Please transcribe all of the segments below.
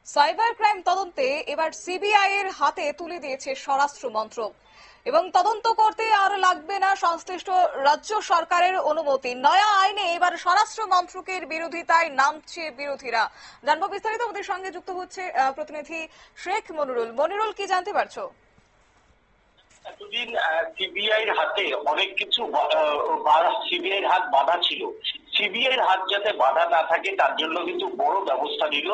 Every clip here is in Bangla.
সাইবার ক্রাইম তদন্তে এবার সিবিআই এর হাতে তুলে দিয়েছে স্বরাষ্ট্র মন্ত্রক এবং তদন্ত করতে আর লাগবে না সংশ্লিষ্ট রাজ্য সরকারের অনুমতি। নয়া আইনে এবার স্বরাষ্ট্র মন্ত্রকের বিরোধিতায় নামছে বিরোধীরা। জানবো বিস্তারিত, আমাদের সঙ্গে যুক্ত হচ্ছে প্রতিনিধি শেখ মনিরুল। মনিরুল, কি জানতে পারছো? এতদিন সিবিআই এর হাতে অনেক কিছু সিবিআই এর হাত বাঁধা ছিল। সিবিআই এর হাত যাতে বাঁধা না থাকে তার জন্য কিন্তু বড় ব্যবস্থা নিল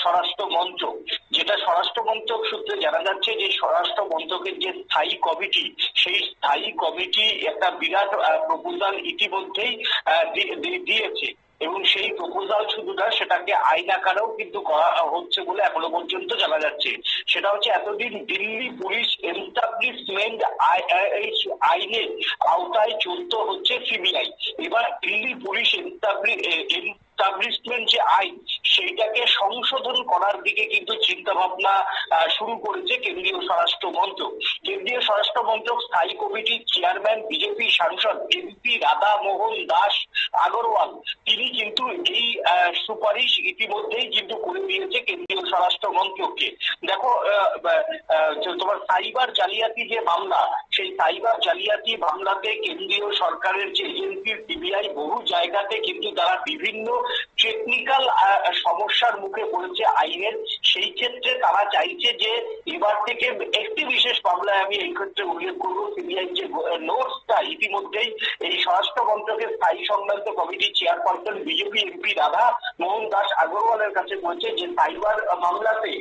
স্বরাষ্ট্র মন্ত্রক। যেটা স্বরাষ্ট্র মন্ত্রক সূত্রে জানা যাচ্ছে যে স্বরাষ্ট্র মন্ত্রকের যে স্থায়ী কমিটি, সেই স্থায়ী কমিটি একটা বিরাট প্রপোজাল ইতিমধ্যেই দিয়েছে এবং সেই প্রপোজাল শুধু না, সেটাকে আইন আকারেও কিন্তু করা হচ্ছে বলে এখনো পর্যন্ত জানা যাচ্ছে। সেটা হচ্ছে এতদিন দিল্লি পুলিশ এস্টাবলিশমেন্ট আইনের আওতায় চলত হচ্ছে সিবিআই। এবার দিল্লি পুলিশ এস্টাবলিশমেন্ট যে আইন, সেইটাকে সংশোধন করার দিকে কিন্তু চিন্তা ভাবনা শুরু করেছে কেন্দ্রীয় স্বরাষ্ট্র মন্ত্রক। কেন্দ্রীয় স্বরাষ্ট্র মন্ত্রক স্থায়ী কমিটির চেয়ারম্যান বিজেপি সাংসদ এমপি রাধা মোহন দাস আগরওয়াল, তিনি কিন্তু এই সুপারিশ ইতিমধ্যেই কিন্তু করে দিয়েছে কেন্দ্রীয় স্বরাষ্ট্র মন্ত্রককে। দেখো, তোমার সাইবার জালিয়াতি যে মামলা, সেই সাইবার জালিয়াতি মামলাতে কেন্দ্রীয় সরকারের যে এজেন্সি সিবিআই বহু জায়গাতে কিন্তু তারা বিভিন্ন টেকনিক্যাল সমস্যার মুখে পড়েছে আইনের। সেই ক্ষেত্রে তারা চাইছে যে এবার থেকে একটি বিশেষ মামলায় আমি এই ক্ষেত্রে উল্লেখ করবো, সিবিআই যে নোটসটা ইতিমধ্যেই এই স্বরাষ্ট্র মন্ত্রকের স্থায়ী সংক্রান্ত কমিটির chairperson BJP MP Radha Mohan Das আগরওয়ালের কাছে বলছে যে সাইবার মামলাতে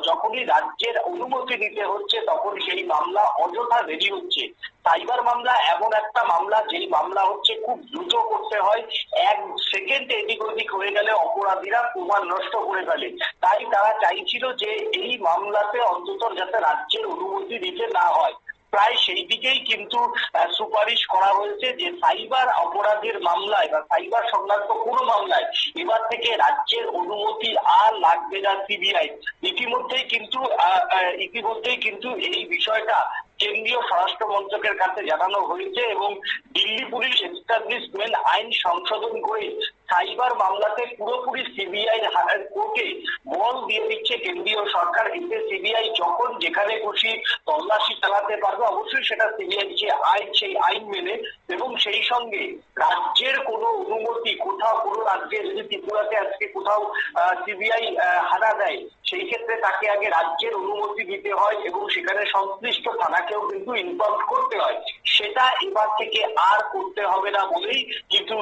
যখনই রাজ্যের অনুমতি নিতে হচ্ছে তখন সেই মামলা অযথা দেরি হচ্ছে। সাইবার মামলা এমন একটা মামলা, যেই মামলা হচ্ছে খুব দ্রুত করতে হয়, এক সেকেন্ড এদিক ওদিক হয়ে গেলে অপরাধীরা প্রমাণ নষ্ট করে ফেলে। তাই তারা চাইছিল যে এই মামলাতে অন্তত যাতে রাজ্যের অনুমতি দিতে না হয়। প্রায় সেই দিকেই কিন্তু সুপারিশ করা হয়েছে যে সাইবার অপরাধের মামলায় বা সাইবার সংক্রান্ত কোনো মামলায় এবার থেকে রাজ্যের অনুমতি আর লাগবে না সিবিআই। ইতিমধ্যেই কিন্তু এই বিষয়টা কেন্দ্রীয় স্বরাষ্ট্র মন্ত্রকের কাছে জানানো হয়েছে এবং দিল্লি পুলিশ এস্টাবলিশমেন্ট আইন সংশোধন করে সাইবার মামলাতে পুরোপুরি সিবিআই কোর্টে বল দিয়ে দিচ্ছে কেন্দ্রীয় সরকার। এতে সিবিআই যখন যেখানে খুশি তল্লাশি চালাতে পারবে, অবশ্যই সেটা সিবিআই যে আইন, সেই আইন মেনে। এবং সেই সঙ্গে রাজ্যের কোনো অনুমতি, কোথাও কোনো রাজ্যে যদি ত্রিপুরাতে আজকে কোথাও সিবিআই হানা দেয়, সেই ক্ষেত্রে তাকে আগে রাজ্যের অনুমতি দিতে হয় এবং সেখানে সংশ্লিষ্ট থানাকেও কিন্তু ইনফর্ম করতে হয়। সেটা এবার থেকে আর করতে হবে না বলেই কিন্তু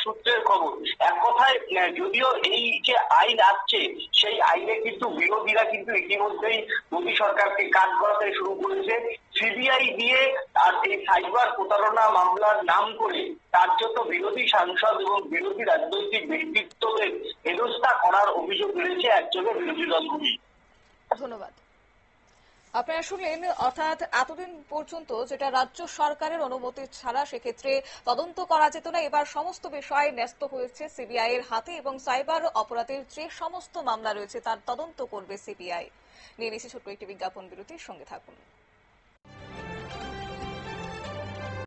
সূত্রের খবর। এক কথায়, যদিও এই যে আইন আসছে, সেই আইনে কিন্তু বিরোধীরা কিন্তু ইতিমধ্যেই মোদী সরকারকে কাজ করাতে শুরু করেছে। সিবিআই দিয়ে আর এই সাইবার প্রতারণা মামলার নাম করে কার্যত বিরোধী সাংসদ এবং বিরোধী রাজনৈতিক ব্যক্তিত্বদের হেনস্থা করার অভিযোগ রয়েছে একজনের বিরোধী দলগুলি। ধন্যবাদ। আপনারা শুনলেন, অর্থাৎ এতদিন পর্যন্ত যেটা রাজ্য সরকারের অনুমতি ছাড়া সেক্ষেত্রে তদন্ত করা যেত না, এবার সমস্ত বিষয় ন্যস্ত হয়েছে সিবিআই এর হাতে এবং সাইবার অপরাধের যে সমস্ত মামলা রয়েছে তার তদন্ত করবে সিবিআই। নিয়ে নিচ্ছে ছোট্ট একটি বিজ্ঞাপন বিরতির, সঙ্গে থাকুন।